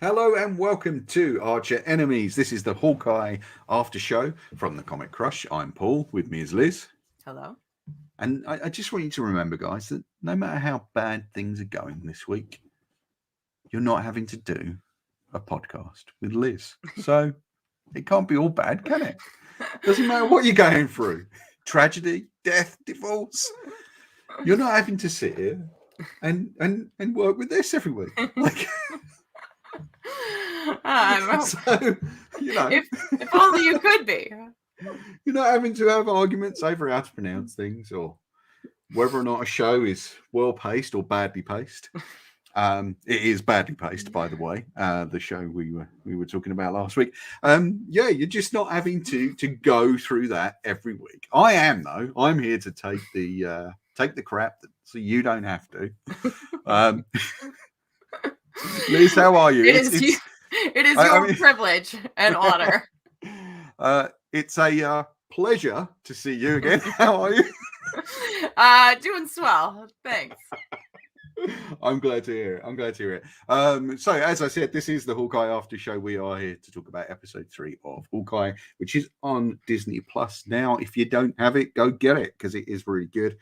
Hello and welcome to Archer Enemies. This is the Hawkeye after show from the Comic Crush. I'm Paul. With me is Liz. Hello. And I just want you to remember, guys, that no matter how bad things are going this week, you're not having to do a podcast with Liz. So it can't be all bad, can it? Doesn't matter what you're going through. Tragedy, death, divorce. You're not having to sit here and work with this every week. Like so, if only you could be. You're not having to have arguments over how to pronounce things or whether or not a show is well paced or badly paced. It is badly paced, by the way. The show we were talking about last week. You're just not having to go through that every week. I am though. I'm here to take the crap so you don't have to. Liz, how are you? It is your privilege and honor. It's a pleasure to see you again. How are you? Doing swell. Thanks. I'm glad to hear it. So, as I said, this is the Hawkeye After Show. We are here to talk about episode 3 of Hawkeye, which is on Disney Plus now. If you don't have it, go get it because it is really good.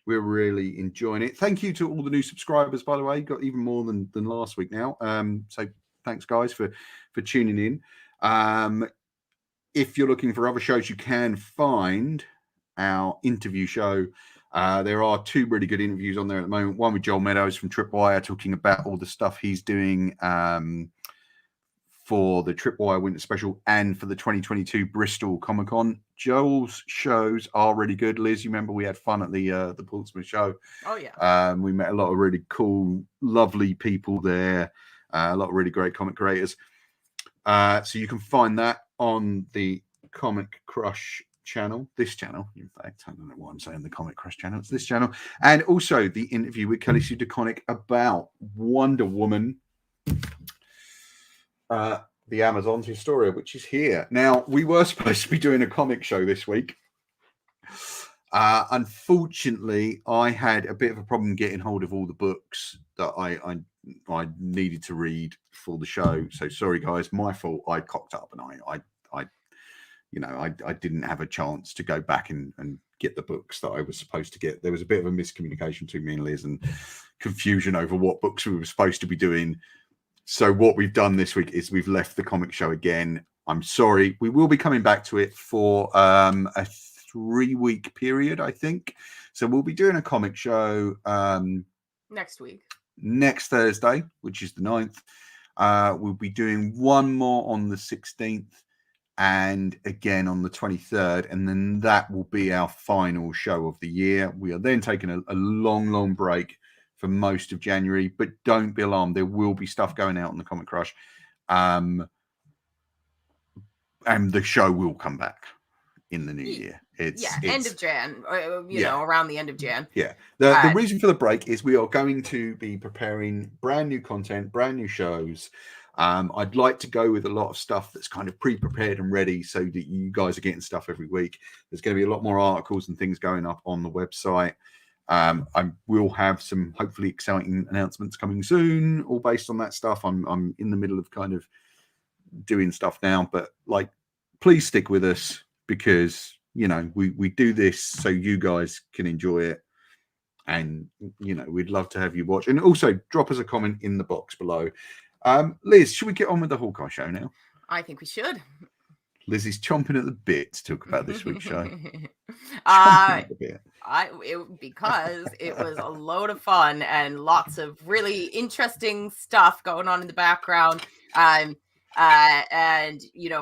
We're really enjoying it. Thank you to all the new subscribers, by the way. Got even more than last week now. So thanks, guys, for tuning in. If you're looking for other shows, you can find our interview show. There are 2 really good interviews on there at the moment. One with Joel Meadows from Tripwire, talking about all the stuff he's doing for the Tripwire Winter Special and for the 2022 Bristol Comic Con. Joel's shows are really good. Liz, you remember we had fun at the Portsmouth show? Oh yeah. We met a lot of really cool, lovely people there. A lot of really great comic creators. So you can find that on the Comic Crush channel, this channel, in fact. I don't know why I'm saying the Comic Crush channel. It's this channel. And also the interview with Kelly Sue DeConnick about Wonder Woman, the Amazon's Historia, which is here. Now, we were supposed to be doing a comic show this week. Unfortunately, I had a bit of a problem getting hold of all the books that I needed to read for the show. So sorry, guys, my fault. I cocked up and I didn't have a chance to go back and get the books that I was supposed to get. There was a bit of a miscommunication between me and Liz and confusion over what books we were supposed to be doing. So what we've done this week is we've left the comic show again. I'm sorry. We will be coming back to it for a 3-week period, I think. So we'll be doing a comic show next week. Next Thursday, which is the 9th. We'll be doing one more on the 16th and again on the 23rd. And then that will be our final show of the year. We are then taking a long break for most of January, but don't be alarmed. There will be stuff going out on the Comic Crush. And the show will come back in the new year. It's end of Jan, around the end of Jan. Yeah. The reason for the break is we are going to be preparing brand new content, brand new shows. I'd like to go with a lot of stuff that's kind of pre-prepared and ready so that you guys are getting stuff every week. There's going to be a lot more articles and things going up on the website. I will have some hopefully exciting announcements coming soon, all based on that stuff. I'm in the middle of kind of doing stuff now, but please stick with us because we do this so you guys can enjoy it, and we'd love to have you watch, and also drop us a comment in the box below. Liz, should we get on with the Hawkeye show now? I think we should. Liz is chomping at the bit to talk about this week's show. Because it was a load of fun and lots of really interesting stuff going on in the background. And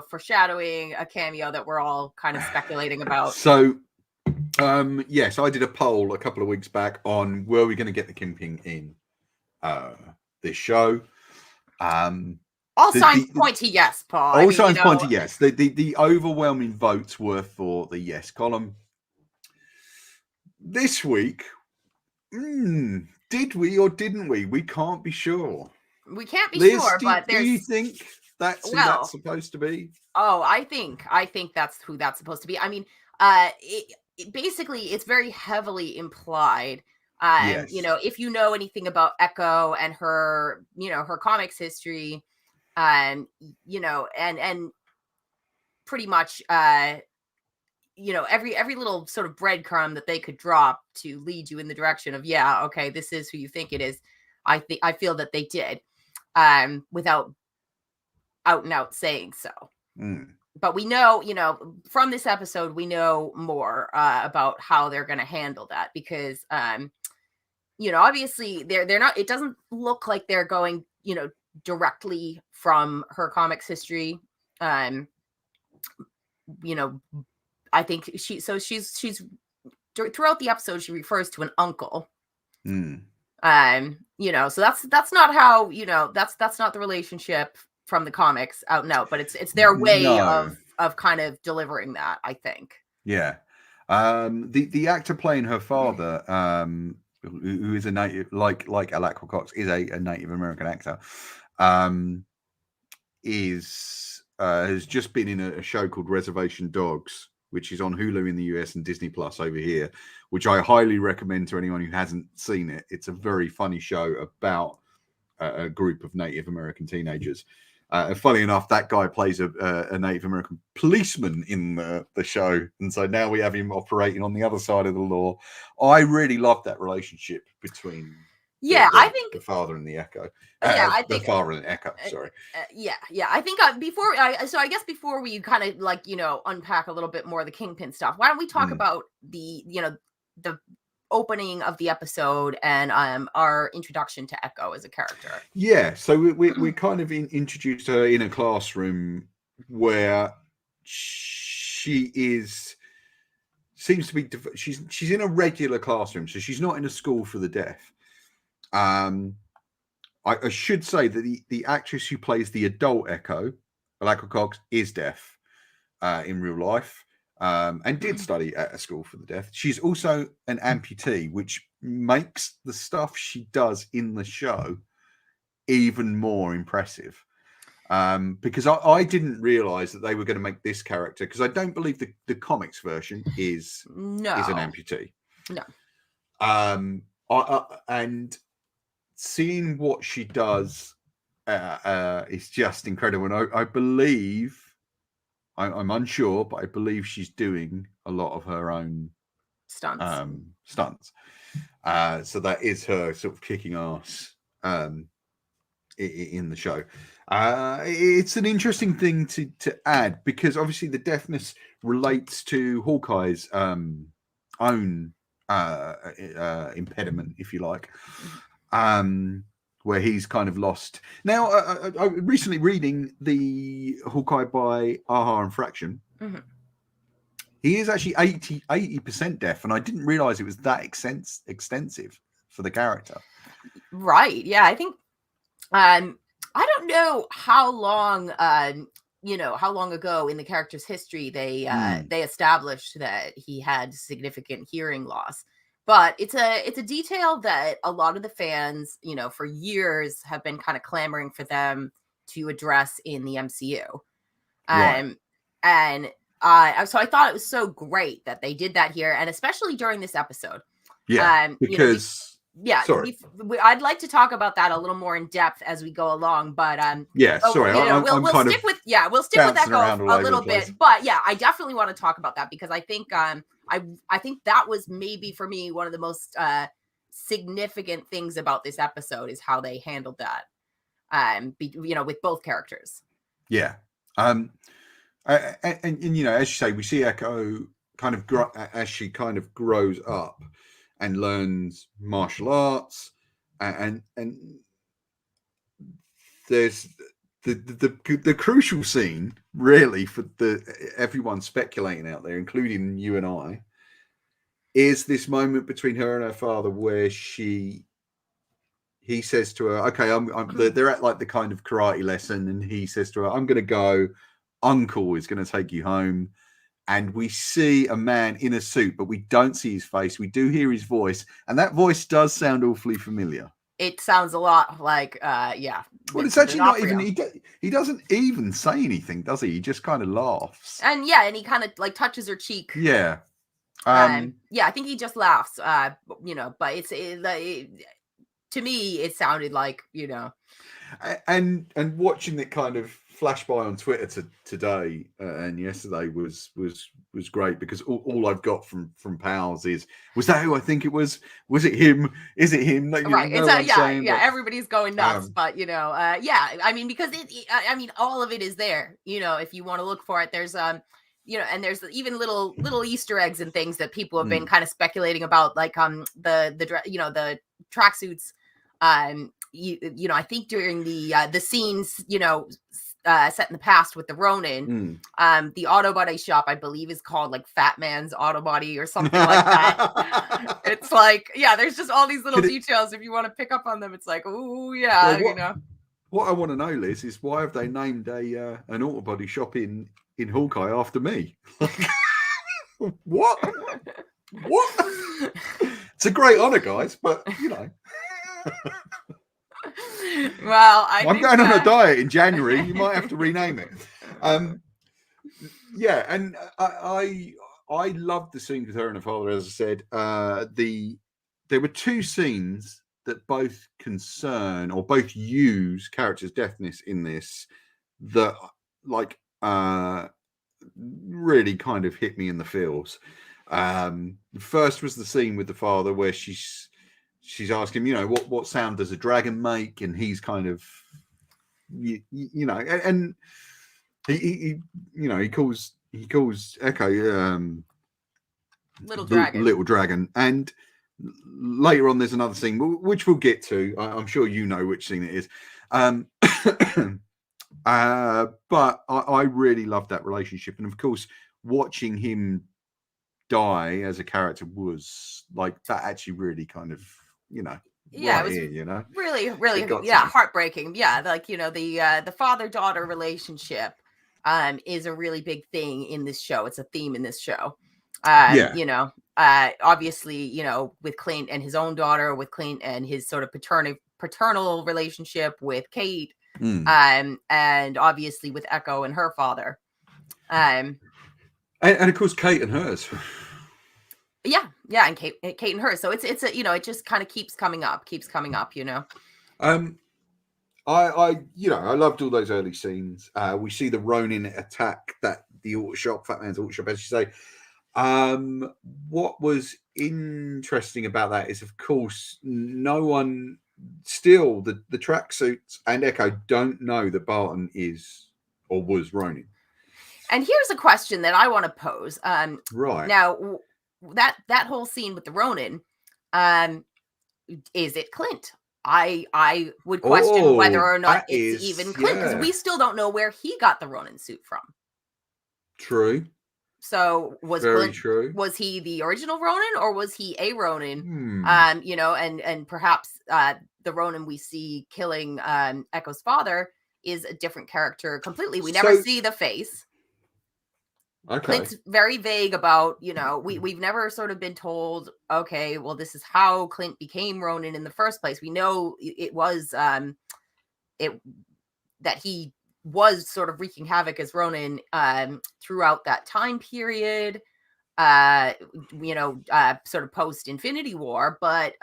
foreshadowing a cameo that we're all kind of speculating about. So, yes, I did a poll a couple of weeks back on were we going to get the Kingpin in this show. All signs point to yes, Paul. All signs point to yes. The overwhelming votes were for the yes column. This week, did we or didn't we? We can't be sure. We can't be Liz, sure, but do you think that's who that's supposed to be? Oh, I think that's who that's supposed to be. I mean, basically, it's very heavily implied Yes. You know, if you know anything about Echo and her, you know, her comics history, you know, and pretty much, you know, every little sort of breadcrumb that they could drop to lead you in the direction of, yeah, okay, this is who you think it is. I feel that they did, without out and out saying so. But we know, you know, from this episode, we know more about how they're going to handle that, because, you know, obviously they're not. It doesn't look like they're going, you know, directly from her comics history. You know, I think she's throughout the episode she refers to an uncle. You know, so that's not how, you know, that's not the relationship from the comics out and out, but it's their way of kind of delivering that, I think. Yeah. The actor playing her father, who is a native, like Alakwa Cox, is a Native American actor, has just been in a show called Reservation Dogs, which is on Hulu in the US and Disney Plus over here, which I highly recommend to anyone who hasn't seen it. It's a very funny show about a group of Native American teenagers. Funny enough, that guy plays a Native American policeman in the show. And so now we have him operating on the other side of the law. I really love that relationship between I think the father and the Echo. I think the father and Echo, sorry. I think so I guess before we kind of, like, you know, unpack a little bit more of the Kingpin stuff, why don't we talk about the, you know, the opening of the episode and our introduction to Echo as a character. Yeah, so we kind of introduced her in a classroom where seems to be she's in a regular classroom, so she's not in a school for the deaf. I should say that the actress who plays the adult Echo, Alakwa Cox, is deaf in real life. And did study at a school for the deaf. She's also an amputee, which makes the stuff she does in the show even more impressive. Because I didn't realize that they were going to make this character, because I don't believe the comics version is an amputee. No. And seeing what she does is just incredible. And I believe, I'm unsure, but I believe she's doing a lot of her own stunts. So that is her sort of kicking ass in the show. It's an interesting thing to add, because obviously the deafness relates to Hawkeye's own impediment, if you like, where he's kind of lost. Now, I recently reading the Hawkeye by Aha and Fraction. He is actually 80% deaf, and I didn't realize it was that extensive for the character. Right. Yeah, I think I don't know how long how long ago in the character's history they established that he had significant hearing loss. But it's a detail that a lot of the fans, you know, for years have been kind of clamoring for them to address in the MCU. Right. And so I thought it was so great that they did that here, and especially during this episode. Yeah, because I'd like to talk about that a little more in depth as we go along. But we'll stick with Echo a little bit. But yeah, I definitely want to talk about that, because I think I think that was maybe for me one of the most significant things about this episode is how they handled that. With both characters. Yeah. And you know, as you say, we see Echo kind of as she kind of grows up and learns martial arts, and there's the crucial scene, really, for everyone speculating out there, including you and I, is this moment between her and her father where he says to her, okay, they're at like the kind of karate lesson, and he says to her, I'm going to go, Uncle is going to take you home. And we see a man in a suit, but we don't see his face. We do hear his voice, and that voice does sound awfully familiar. It sounds a lot like, yeah. Well, it's actually not even, he doesn't even say anything, does he? He just kind of laughs. And yeah, and he kind of like touches her cheek. Yeah. Yeah, I think he just laughs. You know, but to me, it sounded like, you know. And watching it kind of flash by on Twitter today and yesterday was great, because all I've got from pals is, was that who I think it was? Was it him? Is it him? Right. No It's one's saying, yeah. but, Everybody's going nuts, but you know, yeah. I mean, because I mean, all of it is there. You know, if you want to look for it, there's you know, and there's even little Easter eggs and things that people have been kind of speculating about, like the you know, the tracksuits. You know, I think during the scenes, you know, set in the past with the Ronin, the auto body shop, I believe, is called like Fat Man's Auto Body or something like that. It's like, yeah, there's just all these little details. If you want to pick up on them, it's like, oh yeah, well, you know. What I want to know, Liz, is why have they named an auto body shop in Hawkeye after me? What? It's a great honor, guys, but you know. Well, I'm going on a diet in January. You might have to rename it. Yeah, and I loved the scene with her and her father. As I said, there were two scenes that both concern or both use characters' deafness in this that, like, really kind of hit me in the feels. First was the scene with the father where she's asking him, you know, what sound does a dragon make, and he's kind of, you know, and he you know, he calls Echo little dragon, and later on there's another scene which we'll get to. I'm sure you know which scene it is. But I really loved that relationship, and of course watching him die as a character was like, that actually really kind of, you know, yeah, right it was here, you know, really heartbreaking. Yeah, like, you know, the father-daughter relationship is a really big thing in this show. It's a theme in this show. You know, obviously, you know, with Clint and his own daughter, with Clint and his sort of paternal relationship with Kate, and obviously with Echo and her father. And of course Kate and hers. Yeah, and Kate and her. So it's a, you know, it just kind of keeps coming up, you know. I you know, I loved all those early scenes. We see the Ronin attack the auto shop, Fat Man's auto shop, as you say. What was interesting about that is, of course, no one, still the tracksuits and Echo don't know that Barton is or was Ronin. And here's a question that I want to pose. Right now, that whole scene with the Ronin, is it Clint? I would question whether or not it's even Clint, because we still don't know where he got the Ronin suit from. True. So was Clint, true. Was he the original Ronin, or was he a Ronin? You know, and perhaps the Ronin we see killing Echo's father is a different character completely. We never see the face. Okay. Clint's very vague about, you know, we've never sort of been told, okay, well, this is how Clint became Ronin in the first place. We know it was that he was sort of wreaking havoc as Ronin throughout that time period, you know, sort of post Infinity War, but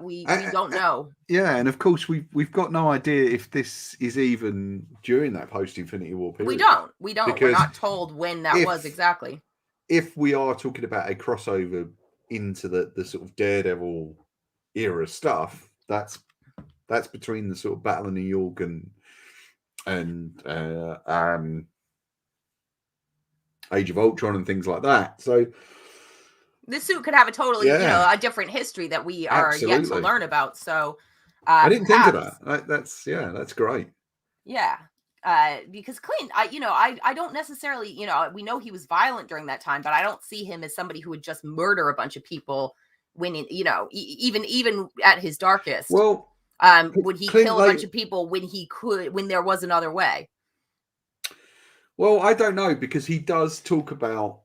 we don't know. Yeah, and of course we've got no idea if this is even during that post Infinity War period. We don't. We're not told when that was exactly. If we are talking about a crossover into the sort of Daredevil era stuff, that's between the sort of Battle of New York and Age of Ultron and things like that. So this suit could have a totally, you know, a different history that we are yet to learn about. So I didn't think of that. That's great. Yeah. Because Clint, I don't necessarily, you know, we know he was violent during that time, but I don't see him as somebody who would just murder a bunch of people when, you know, even at his darkest. Well, would he kill a bunch of people when there was another way? Well, I don't know, because he does talk about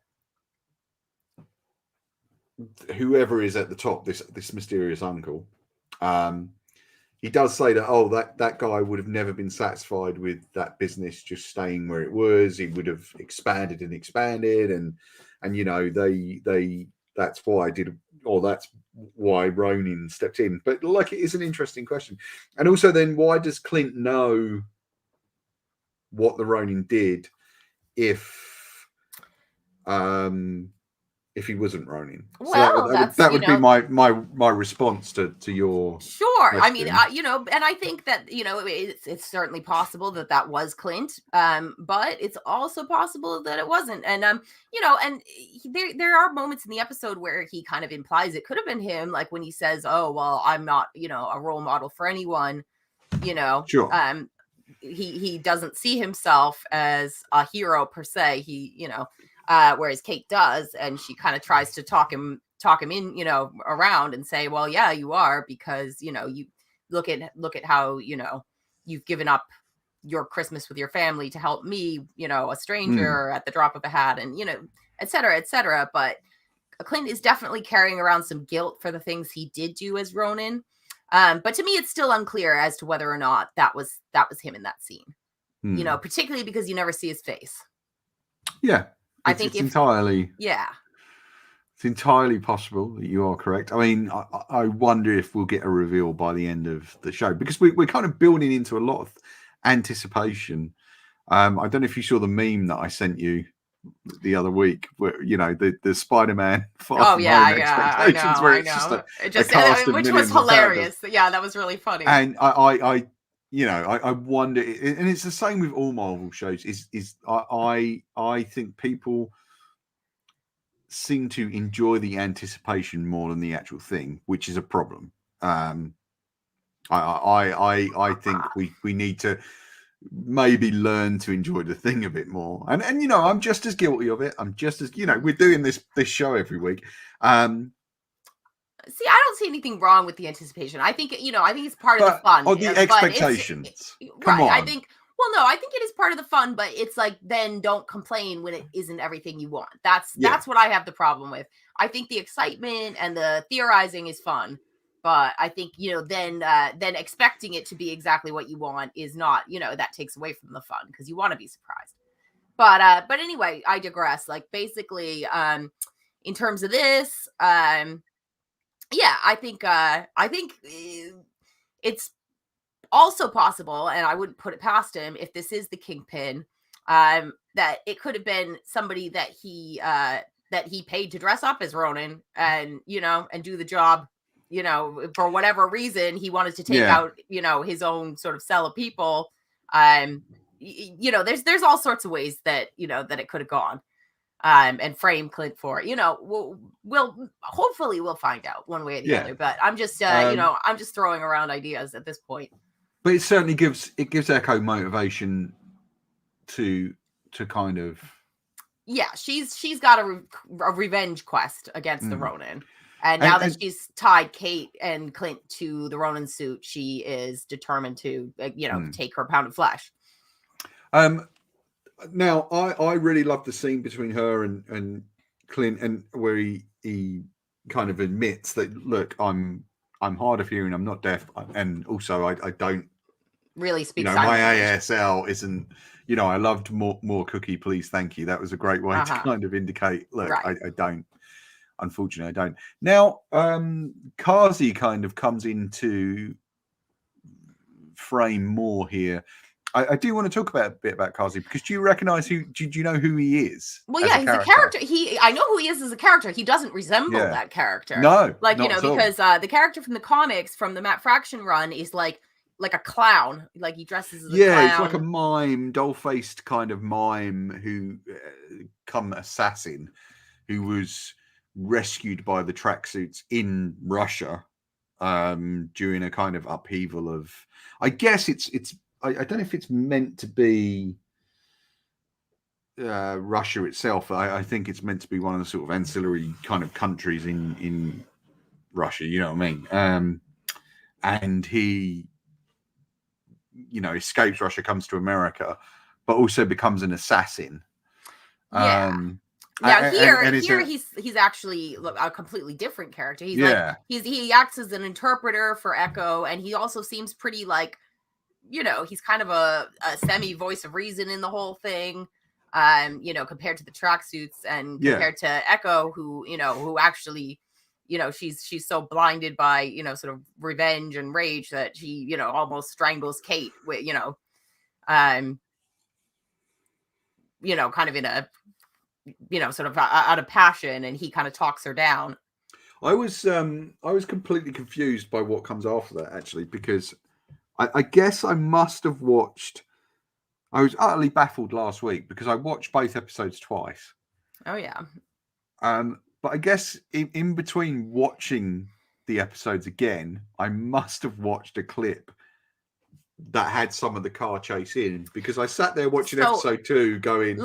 whoever is at the top, this mysterious uncle. He does say that, that guy would have never been satisfied with that business just staying where it was. He would have expanded and you know, they that's why I did, or that's why Ronin stepped in. But like, it is an interesting question. And also, then why does Clint know what the Ronin did if he wasn't Ronin? Well, So that's, that would be my response to your sure. question. I mean, and I think that, it's certainly possible that was Clint, but it's also possible that it wasn't. And and there are moments in the episode where he kind of implies it could have been him, like when he says, "Oh, well, I'm not, a role model for anyone." Sure. He doesn't see himself as a hero per se. Whereas Kate does, and she kind of tries to talk him in, around and say, well, yeah, you are, because, you look at how, you've given up your Christmas with your family to help me, a stranger at the drop of a hat, and, et cetera, et cetera. But Clint is definitely carrying around some guilt for the things he did do as Ronin. But to me, it's still unclear as to whether or not that was him in that scene, particularly because you never see his face. Yeah. I think it's entirely it's entirely possible that you are correct. I mean, I wonder if we'll get a reveal by the end of the show, because we're kind of building into a lot of anticipation. I don't know if you saw the meme that I sent you the other week, where the Spider-Man Far From Home expectations, where it's just a cast of which millions was hilarious. Yeah, that was really funny. And I wonder, and it's the same with all Marvel shows. I think people seem to enjoy the anticipation more than the actual thing, which is a problem. I think we need to maybe learn to enjoy the thing a bit more. And I'm just as guilty of it. I'm just as we're doing this show every week. See, I don't see anything wrong with the anticipation. I think it's part of the fun. Or the expectations. Come on. I think it is part of the fun, but it's like, then don't complain when it isn't everything you want. That's what I have the problem with. I think the excitement and the theorizing is fun, but I think, then expecting it to be exactly what you want is not, that takes away from the fun, because you want to be surprised. But anyway, I digress. Like, basically, in terms of this, yeah, I think it's also possible, and I wouldn't put it past him, if this is the Kingpin, that it could have been somebody that he paid to dress up as Ronin, and and do the job, for whatever reason he wanted to take out, his own sort of cell of people. There's all sorts of ways that that it could have gone. And frame Clint for it. We'll hopefully we'll find out one way or the other. But I'm just I'm just throwing around ideas at this point. But it certainly gives Echo motivation to kind of. Yeah, she's got a revenge quest against the Ronin, and now that she's tied Kate and Clint to the Ronin suit, she is determined to take her pound of flesh. Now, I really love the scene between her and Clint, and where he kind of admits that, look, I'm hard of hearing, I'm not deaf, and also I don't really speak. My ASL isn't. I loved more cookie, please, thank you. That was a great way to kind of indicate, look, right. I don't. Unfortunately, I don't. Now, Kazi kind of comes into frame more here. I do want to talk a bit about Kazi, because do you recognize do you know who he is? Well, yeah, he's a character. I know who he is as a character. He doesn't resemble that character. No, because the character from the comics, from the Matt Fraction run, is like a clown. Like, he dresses as a clown. He's like a mime, doll-faced kind of mime who come assassin, who was rescued by the tracksuits in Russia during a kind of upheaval of. I guess it's. I don't know if it's meant to be Russia itself. I think it's meant to be one of the sort of ancillary kind of countries in Russia. You know what I mean? And he, escapes Russia, comes to America, but also becomes an assassin. Yeah. Now he's actually a completely different character. He acts as an interpreter for Echo, and he also seems pretty like. He's kind of a semi voice of reason in the whole thing. you know, compared to the tracksuits and compared to Echo, who actually, you know, she's so blinded by, you know, sort of revenge and rage that she, you know, almost strangles Kate with, you know, kind of in a, you know, sort of out of passion, and he kind of talks her down. I was completely confused by what comes after that, actually, because I guess I must have watched. I was utterly baffled last week because I watched both episodes twice. Oh yeah. But I guess in between watching the episodes again, I must have watched a clip that had some of the car chase in, because I sat there watching episode 2 going,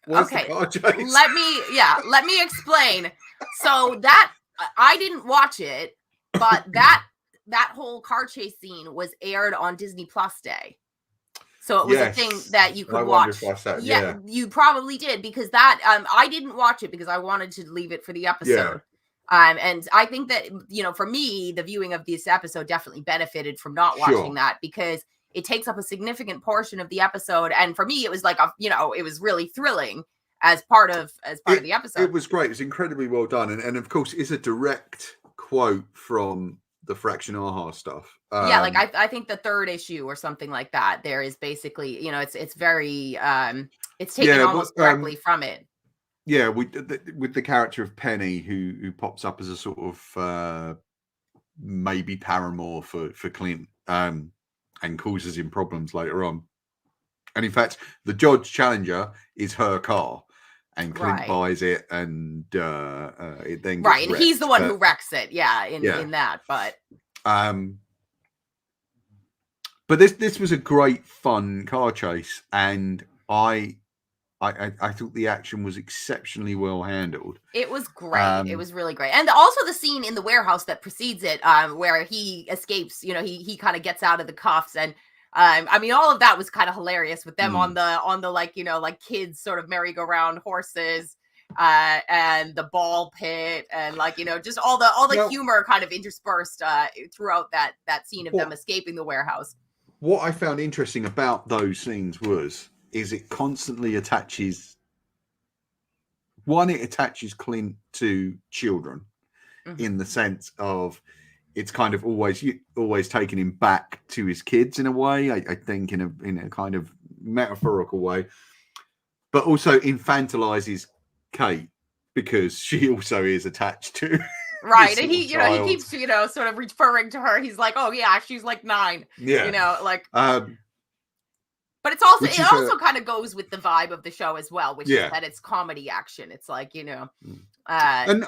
what's the car chase? Let me explain. So that I didn't watch it, but that whole car chase scene was aired on Disney Plus Day. So it was a thing that you could watch. Yeah, you probably did, because that I didn't watch it because I wanted to leave it for the episode. And I think that, you know, for me, the viewing of this episode definitely benefited from not watching that, because it takes up a significant portion of the episode. And for me, it was like, it was really thrilling as part of the episode. It was great. It was incredibly well done. And of course, it's a direct quote from the Fraction Aha stuff. Like I think the 3rd issue or something like that, there is basically, you know, it's very, it's taken almost directly from it. Yeah, with the character of Penny, who pops up as a sort of maybe paramour for Clint, and causes him problems later on. And in fact, the Dodge Challenger is her car, and Clint buys it, and it then gets and he's the one who wrecks it. In that, but this was a great fun car chase, and I thought the action was exceptionally well handled. It was great. It was really great. And also the scene in the warehouse that precedes it, where he escapes, you know, he kind of gets out of the cuffs, and I mean, all of that was kind of hilarious with them on the like, you know, like kids sort of merry-go-round horses, and the ball pit, and like, you know, just all the humor kind of interspersed throughout that scene of them escaping the warehouse. What I found interesting about those scenes is it constantly attaches Clint to children, in the sense of it's kind of always taking him back to his kids in a way, I think, in a kind of metaphorical way, but also infantilizes Kate, because she also is attached to and he keeps, you know, sort of referring to her. He's like, oh yeah, she's like 9, you know, like but it's also kind of goes with the vibe of the show as well, which is that it's comedy action. It's like, you know, and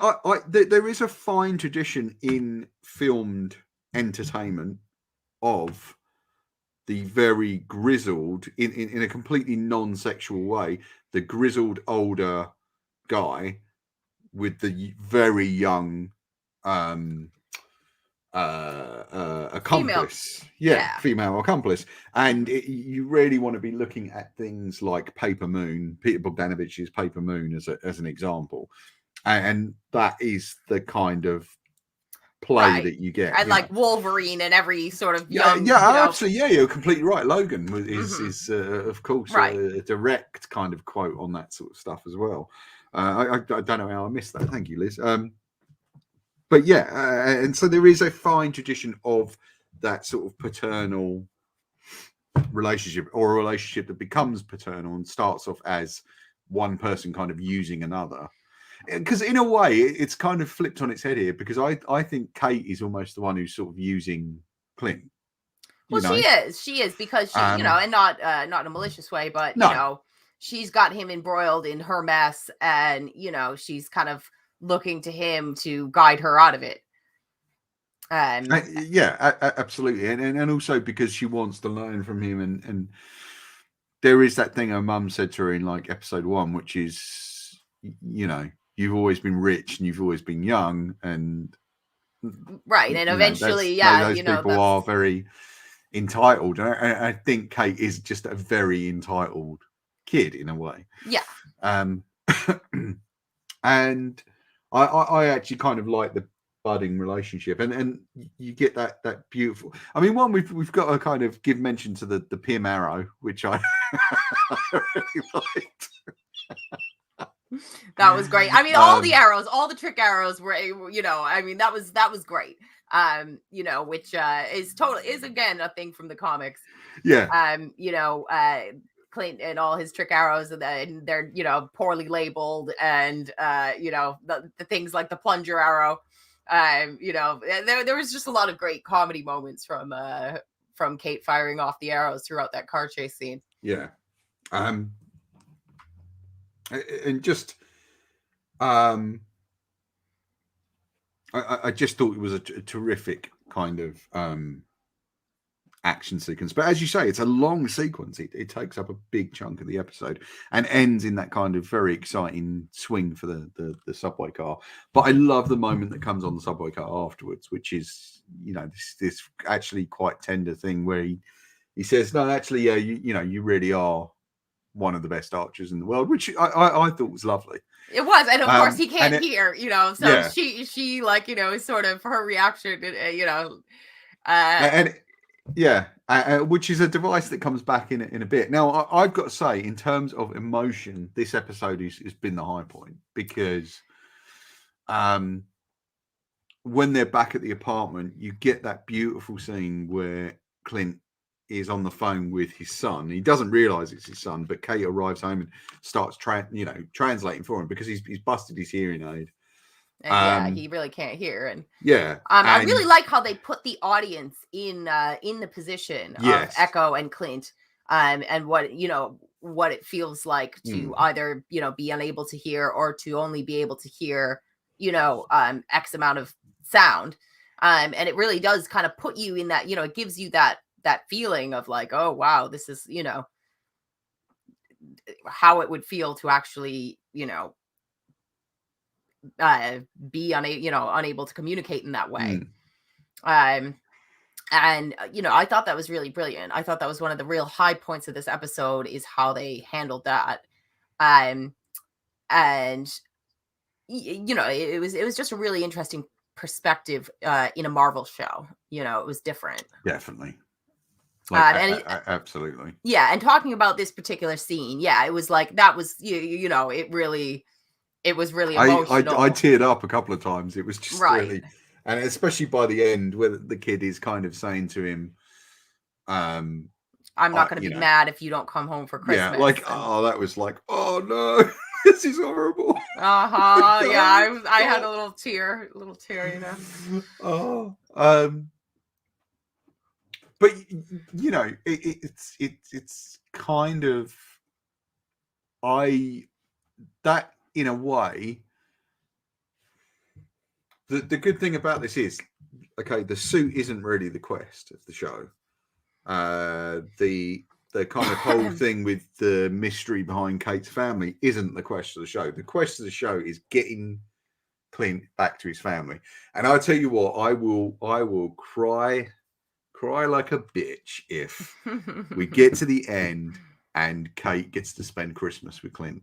there is a fine tradition in filmed entertainment of the very grizzled, in a completely non-sexual way, the grizzled older guy with the very young accomplice, female accomplice, and you really want to be looking at things like Paper Moon, Peter Bogdanovich's Paper Moon, as an example, and that is the kind of play that you get, and like Wolverine and every sort of absolutely, you're completely right. Logan is of course a direct kind of quote on that sort of stuff as well. I don't know how I missed that. Thank you, Liz. But and so there is a fine tradition of that sort of paternal relationship, or a relationship that becomes paternal and starts off as one person kind of using another. Because in a way, it's kind of flipped on its head here, because I think Kate is almost the one who's sort of using Clint. Well, she is because she, you know, and not in a malicious way, but you know, she's got him embroiled in her mess, and you know, she's kind of looking to him to guide her out of it. Absolutely, and also because she wants to learn from him, and there is that thing her mum said to her in like episode 1, which is, you know, you've always been rich and you've always been young, and and eventually, those people are very entitled, and I think Kate is just a very entitled kid in a way. And and I actually kind of like budding relationship, and you get that beautiful. I mean, one we've got to kind of give mention to the Pim arrow, which I really liked. That was great. I mean, all the arrows, all the trick arrows were, I mean, that was great. Which is again a thing from the comics. Yeah. Clint and all his trick arrows, and they're poorly labeled, and the things like the plunger arrow. There was just a lot of great comedy moments from Kate firing off the arrows throughout that car chase scene. Yeah. And just I just thought it was a terrific kind of action sequence, but as you say, it's a long sequence. It takes up a big chunk of the episode and ends in that kind of very exciting swing for the subway car. But I love the moment that comes on the subway car afterwards, which is this actually quite tender thing where he says, no, actually, yeah, you really are one of the best archers in the world, which I thought was lovely. It was, and of course he can't hear, so yeah. she sort of her reaction, which is a device that comes back in a bit. Now, I've got to say, in terms of emotion, this episode has been the high point, because when they're back at the apartment, you get that beautiful scene where Clint is on the phone with his son. He doesn't realize it's his son, but Kate arrives home and starts translating for him, because he's busted his hearing aid. And he really can't hear. And I really like how they put the audience in the position of Echo and Clint, and what it feels like to either be unable to hear or to only be able to hear X amount of sound, and it really does kind of put you in that, it gives you that feeling of like, oh wow, this is how it would feel to actually be unable to communicate in that way. And I thought that was really brilliant. I thought that was one of the real high points of this episode, is how they handled that. And it was just a really interesting perspective in a Marvel show. It was different. Definitely. Absolutely. Yeah, and talking about this particular scene, it was like, that was it was really emotional. I teared up a couple of times. It was just really, and especially by the end, where the kid is kind of saying to him, I'm not going to be mad if you don't come home for Christmas. Yeah, like, that was like, oh no, this is horrible. Yeah, I had a little tear, But it's kind of, that in a way, the good thing about this is, okay, the suit isn't really the quest of the show. The kind of whole thing with the mystery behind Kate's family isn't the quest of the show. The quest of the show is getting Clint back to his family. And I'll tell you what, I will cry like a bitch if we get to the end and Kate gets to spend Christmas with Clint.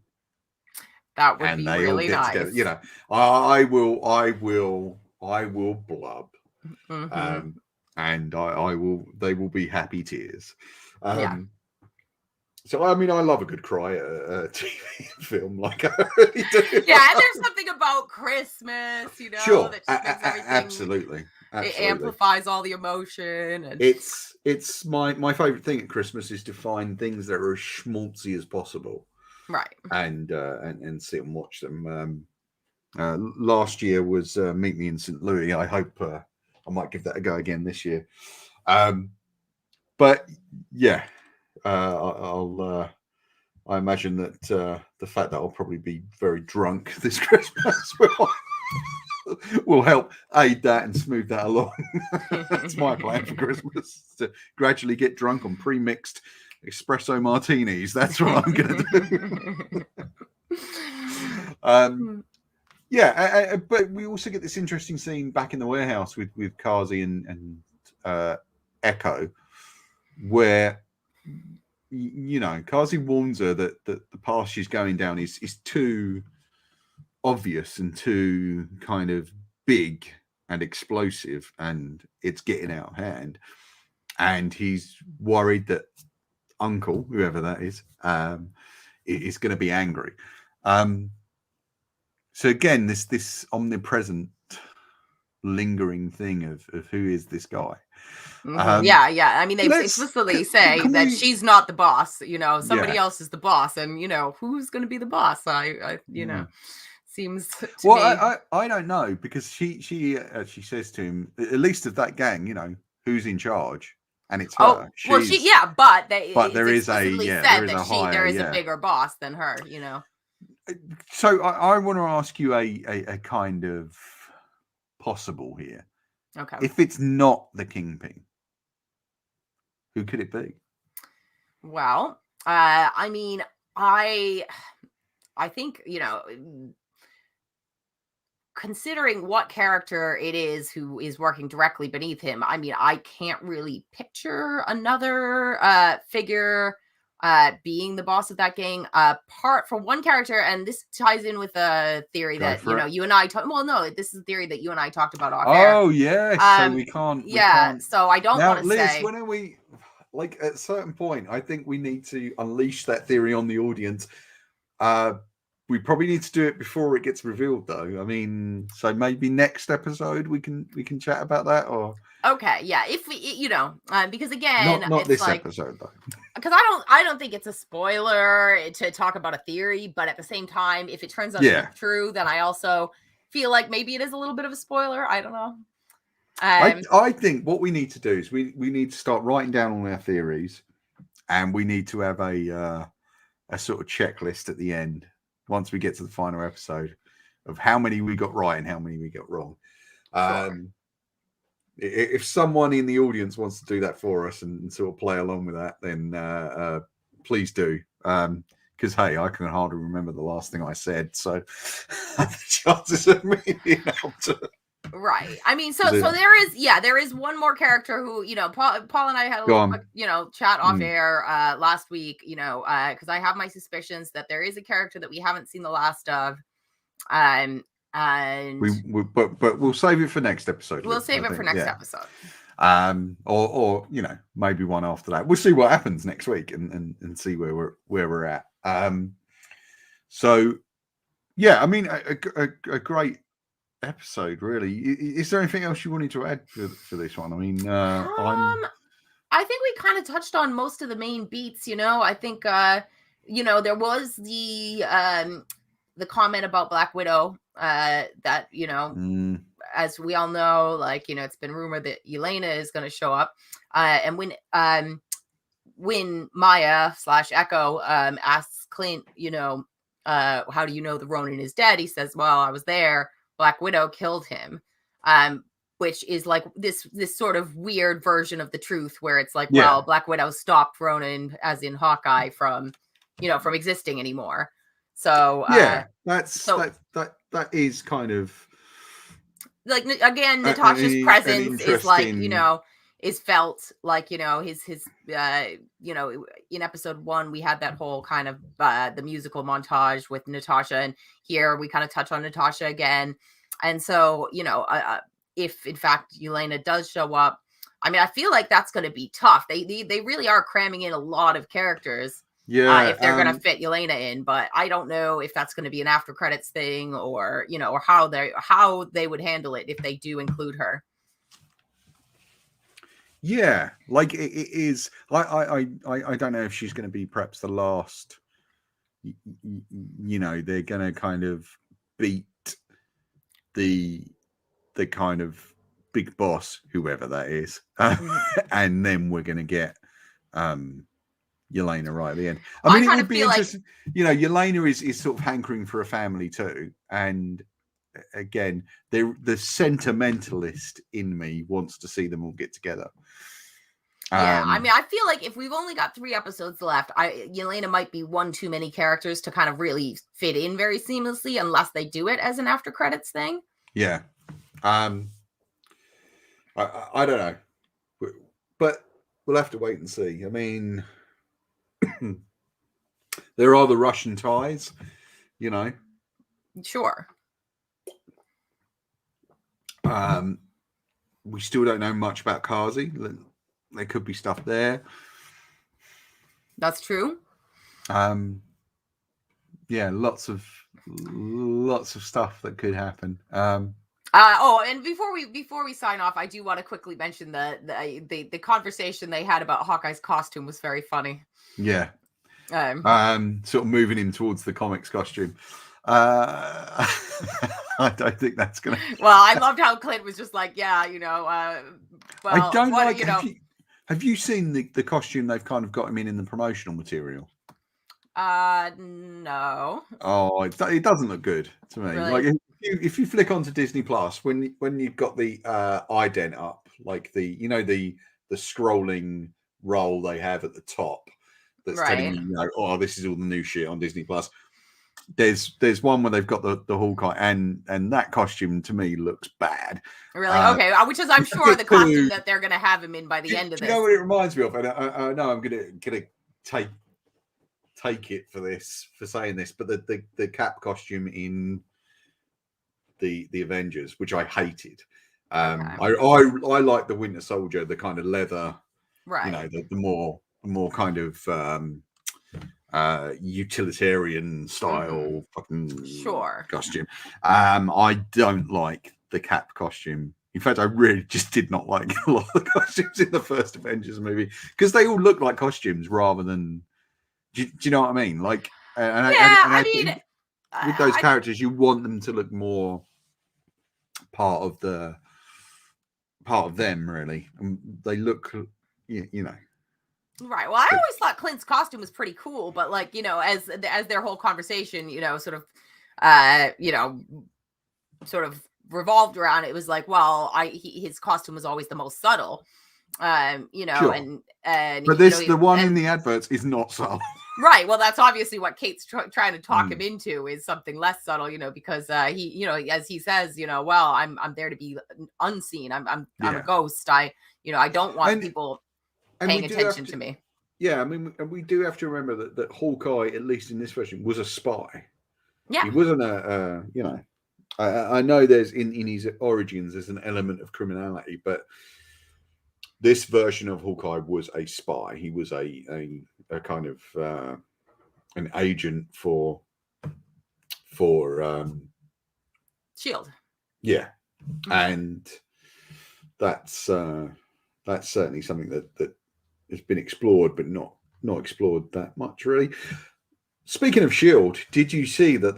That would be really nice. Together. I will blub. And they will be happy tears. So, I mean, I love a good cry at a TV film, like I really do. Yeah, and there's something about Christmas, sure, that just makes everything, absolutely. It amplifies all the emotion. And it's my favorite thing at Christmas is to find things that are as schmaltzy as possible, right? And sit and watch them. Last year was Meet Me in St. Louis. I hope I might give that a go again this year. But yeah. I imagine that the fact that I'll probably be very drunk this Christmas will help aid that and smooth that along. That's my plan for Christmas, to gradually get drunk on pre-mixed espresso martinis. That's what I'm going to do. But we also get this interesting scene back in the warehouse with Kazi and Echo, where Kazi warns her that the path she's going down is too obvious and too kind of big and explosive, and it's getting out of hand. And he's worried that Uncle, whoever that is going to be angry. So again, this omnipresent, lingering thing of who is this guy? Yeah. I mean, they explicitly say that she's not the boss. Somebody else is the boss, and who's going to be the boss? I seems to me. I don't know, because she says to him, at least of that gang, who's in charge, and it's her. But there is a bigger boss than her. So I want to ask you a kind of possible here. Okay. If it's not the Kingpin, who could it be? Well, I mean, I think, considering what character it is who is working directly beneath him, I mean, I can't really picture another figure being the boss of that gang, apart from one character. And this ties in with a theory that you and I talked. Well, no, this is a theory that you and I talked about off air. Oh yes, so we can't. So I don't want to say. When are we? Like, at a certain point, I think we need to unleash that theory on the audience. We probably need to do it before it gets revealed, though. I mean, so maybe next episode we can chat about that, or okay, yeah. If we, because again, not it's this episode though, because I don't think it's a spoiler to talk about a theory, but at the same time, if it turns out to be true, then I also feel like maybe it is a little bit of a spoiler. I don't know. I think what we need to do is we need to start writing down all our theories, and we need to have a sort of checklist at the end once we get to the final episode of how many we got right and how many we got wrong. Sure. If someone in the audience wants to do that for us and sort of play along with that, then please do. Because hey, I can hardly remember the last thing I said, so the chances of me being able to. Right. I mean, so there is one more character who, Paul and I had a little quick, chat off air last week, because I have my suspicions that there is a character that we haven't seen the last of. And but we'll save it for next episode. We'll save it for next episode. Or maybe one after that. We'll see what happens next week and see where we're at. So yeah, I mean, a great episode, really. Is there anything else you wanted to add for this one? I mean, I think we kind of touched on most of the main beats. I think there was the comment about Black Widow that as we all know, like, it's been rumored that Yelena is going to show up, and when Maya / Echo asks Clint, how do you know the Ronin is dead, he says, well, I was there. Black Widow killed him, which is like this sort of weird version of the truth where it's like, well, Black Widow stopped Ronin, as in Hawkeye, from existing anymore. So that is kind of like, again, Natasha's presence is like, is felt like, his in episode 1 we had that whole kind of the musical montage with Natasha, and here we kind of touch on Natasha again. And so if in fact Yelena does show up, I mean, I feel like that's going to be tough. They really are cramming in a lot of characters if they're going to fit Yelena in, but I don't know if that's going to be an after credits thing, or or how they would handle it if they do include her. Yeah, like it is. I don't know if she's going to be perhaps the last. They're going to kind of beat the kind of big boss, whoever that is, and then we're going to get Yelena right at the end. I mean, it would be interesting. Like, Yelena is sort of hankering for a family too, and again, the sentimentalist in me wants to see them all get together. Yeah, I mean, I feel like if we've only got 3 episodes left, Yelena might be one too many characters to kind of really fit in very seamlessly, unless they do it as an after credits thing. Yeah, I don't know, but we'll have to wait and see. I mean, there are the Russian ties, Sure. we still don't know much about Kazi. There could be stuff there. That's true. Yeah, lots of stuff that could happen. And before we sign off, I do want to quickly mention the conversation they had about Hawkeye's costume was very funny. Yeah. Sort of moving him towards the comics costume. I don't think that's gonna. Well, I loved how Clint was just like, yeah, well, I don't what, like. Have you seen the costume they've kind of got him in the promotional material? No. Oh, it doesn't look good to me. Really? Like if you flick onto Disney Plus, when you've got the ident up, like the scrolling roll they have at the top, that's telling you, oh, this is all the new shit on Disney Plus. There's one where they've got the Hawkeye, and that costume to me looks bad. Really? Okay, which is I'm sure the costume that they're gonna have him in by the end of this. You know what it reminds me of? And I know I'm gonna take it for saying this, but the Cap costume in the Avengers, which I hated. I like the Winter Soldier, the kind of leather, right? The more kind of utilitarian style fucking costume. I don't like the Cap costume. In fact, I really just did not like a lot of the costumes in the first Avengers movie because they all look like costumes rather than. Do you know what I mean? Like, I mean, with those characters, you want them to look more part of them, really. And they look, Right. Well, I always thought Clint's costume was pretty cool, but like, as their whole conversation, sort of revolved around, it was like, well, his costume was always the most subtle. Sure. and but the one in the adverts is not subtle. Right. Well, that's obviously what Kate's trying to talk him into is something less subtle, because he, as he says, well, I'm there to be unseen. I'm a ghost. I don't want people paying attention to me. Yeah, I mean, and we do have to remember that Hawkeye, at least in this version, was a spy. Yeah, he wasn't I know there's in his origins there's an element of criminality, but this version of Hawkeye was a spy. He was a kind of an agent for Shield. Yeah, and that's certainly something that has been explored, but not explored that much, really. Speaking of Shield, did you see that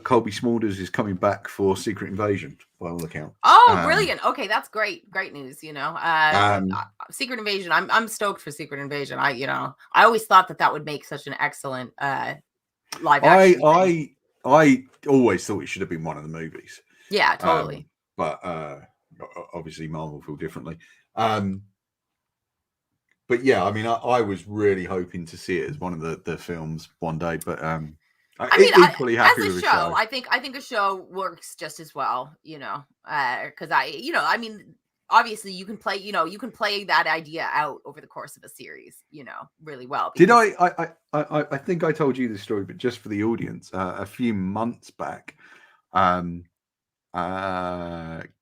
Colby Smulders is coming back for Secret Invasion by all accounts? Oh, brilliant! Okay, that's great news. Secret Invasion. I'm stoked for Secret Invasion. I always thought that would make such an excellent live action. I always thought it should have been one of the movies. Yeah, totally. But obviously Marvel feel differently. But yeah, I mean, I was really hoping to see it as one of the films one day, but equally happy with the show. I think a show works just as well, because I mean, obviously you can play that idea out over the course of a series, really well. Did I think I told you this story, but just for the audience, a few months back,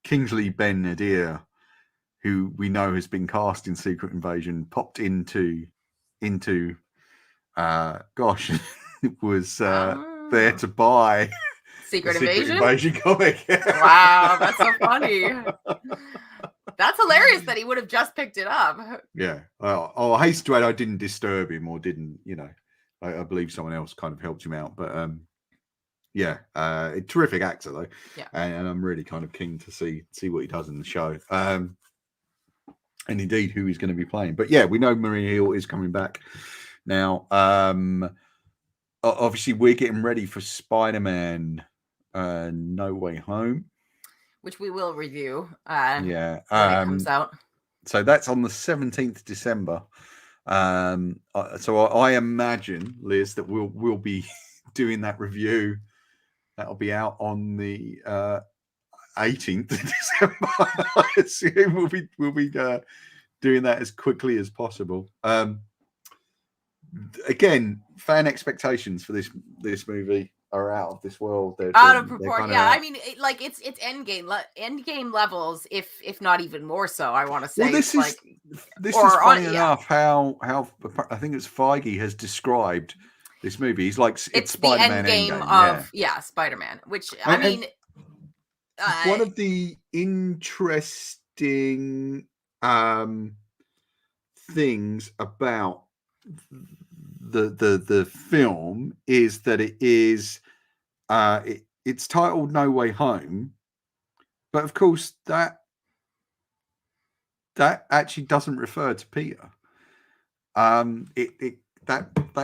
Kingsley Ben-Adir, who we know has been cast in Secret Invasion, popped into was there to buy Secret Invasion comic. Wow, that's so funny. That's hilarious that he would have just picked it up. Yeah. I hasten to add, I didn't disturb him or didn't, I believe someone else kind of helped him out. But a terrific actor though. Yeah. And I'm really kind of keen to see what he does in the show. And indeed who he's going to be playing. But yeah, we know Maria Hill is coming back now. Obviously we're getting ready for Spider-Man No Way Home, which we will review when it comes out. So that's on the 17th of December. So I imagine, Liz, that we'll be doing that review. That'll be out on the 18th of December. I assume we'll be doing that as quickly as possible. Again, fan expectations for this movie are out of this world. They're out of they're proportion. kinda, Yeah, I mean, it's endgame levels, if not even more so. I want to say. well, this It's is like, this or is on, funny yeah. enough how I think it's Feige has described this movie. He's like, it's It's the Spider-Man endgame Endgame, of Spider-Man, which I And mean, one of the interesting things about the film is that it is it's titled No Way Home, but of course that actually doesn't refer to Peter. That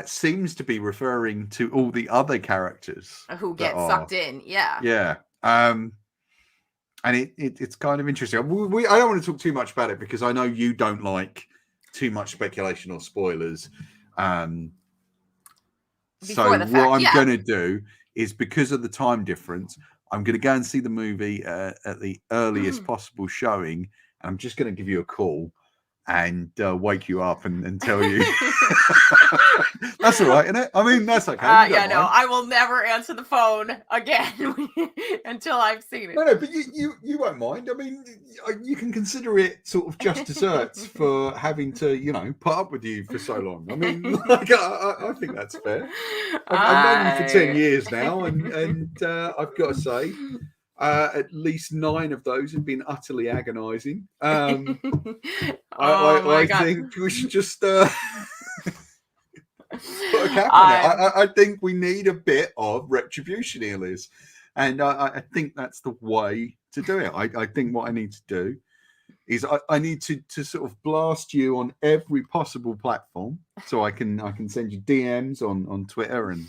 seems to be referring to all the other characters who get sucked in. Yeah. And it's kind of interesting. I don't want to talk too much about it because I know you don't like too much speculation or spoilers. So what I'm going to do is, because of the time difference, I'm going to go and see the movie at the earliest possible showing. And I'm just going to give you a call and wake you up and tell you. That's all right, isn't it? I mean, that's okay. Yeah, no, I will never answer the phone again until I've seen it. No, but you won't mind. I mean, you can consider it sort of just desserts for having to, put up with you for so long. I mean, like, I think that's fair. I've known you for 10 years now, and I've got to say, at least 9 of those have been utterly agonizing. I think we should just put a cap on it. I think we need a bit of retribution here, Liz. And I think that's the way to do it. I think what I need to do is I need to sort of blast you on every possible platform, so I can send you DMs on Twitter and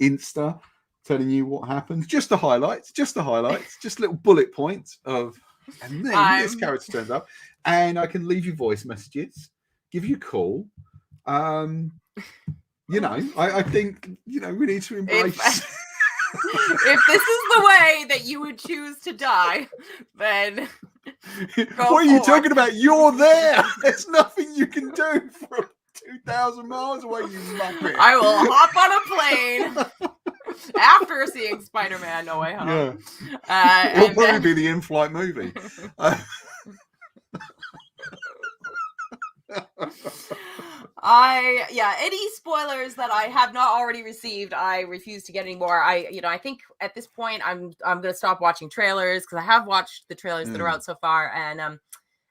Insta, telling you what happens, just the highlights, just little bullet points of, and then this character turns up, and I can leave you voice messages, give you a call. I think we need to embrace. If this is the way that you would choose to die, then what are you talking about? You're there. There's nothing you can do from 2,000 miles away, you muppet. I will hop on a plane after seeing Spider-Man No Way Home. Yeah. It'll probably be the in-flight movie. Any spoilers that I have not already received, I refuse to get anymore. I think at this point I'm gonna stop watching trailers, because I have watched the trailers that are out so far, and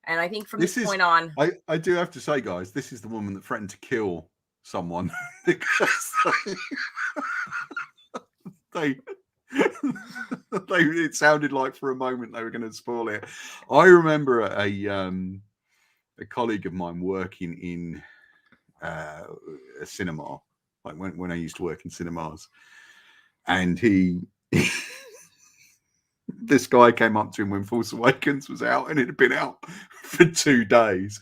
I think from this point on, I do have to say, guys, this is the woman that threatened to kill someone because it sounded like for a moment they were going to spoil it. I remember a colleague of mine working in a cinema, like when I used to work in cinemas, and this guy came up to him when Force Awakens was out, and it had been out for 2 days.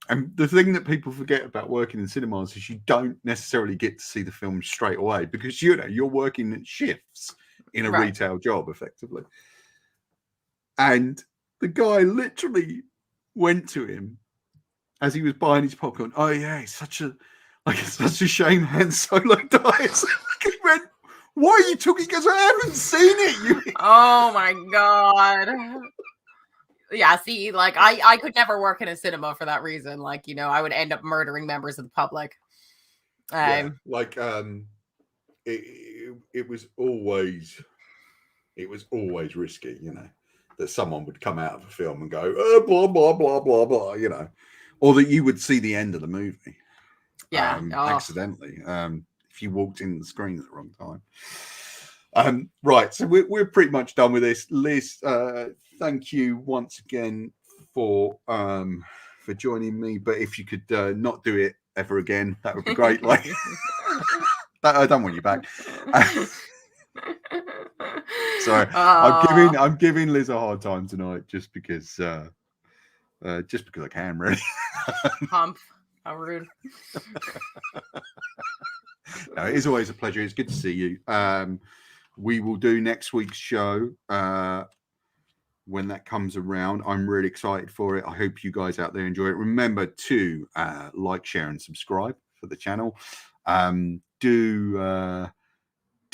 And the thing that people forget about working in cinemas is you don't necessarily get to see the film straight away, because you're working in shifts in a retail job, effectively. And the guy literally went to him as he was buying his popcorn. Oh yeah, it's such a shame Han Solo dies. He went, why are you talking? Because I haven't seen it. Oh my god. Yeah, see, like I could never work in a cinema for that reason. Like, I would end up murdering members of the public. It was always risky, that someone would come out of a film and go, oh, blah blah blah blah blah, or that you would see the end of the movie, accidentally, if you walked in the screen at the wrong time. Right, so we're pretty much done with this. Liz, thank you once again for joining me. But if you could not do it ever again, that would be great. Like, I don't want you back. Sorry, I'm giving Liz a hard time tonight, just because I can, really. Hump. How rude. No, it is always a pleasure. It's good to see you. We will do next week's show when that comes around. I'm really excited for it. I hope you guys out there enjoy it. Remember to like, share, and subscribe for the channel. Do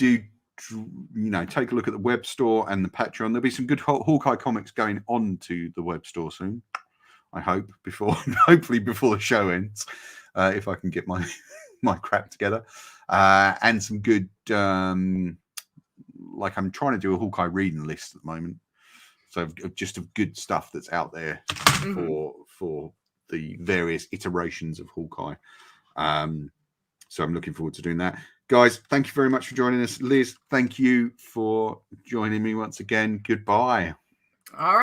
do, take a look at the web store and the Patreon. There'll be some good Hawkeye comics going on to the web store soon. I hope hopefully before the show ends, if I can get my crap together, and some good. Like I'm trying to do a Hawkeye reading list at the moment, so just of good stuff that's out there for the various iterations of Hawkeye. So I'm looking forward to doing that. Guys, thank you very much for joining us. Liz, thank you for joining me once again. Goodbye. All right.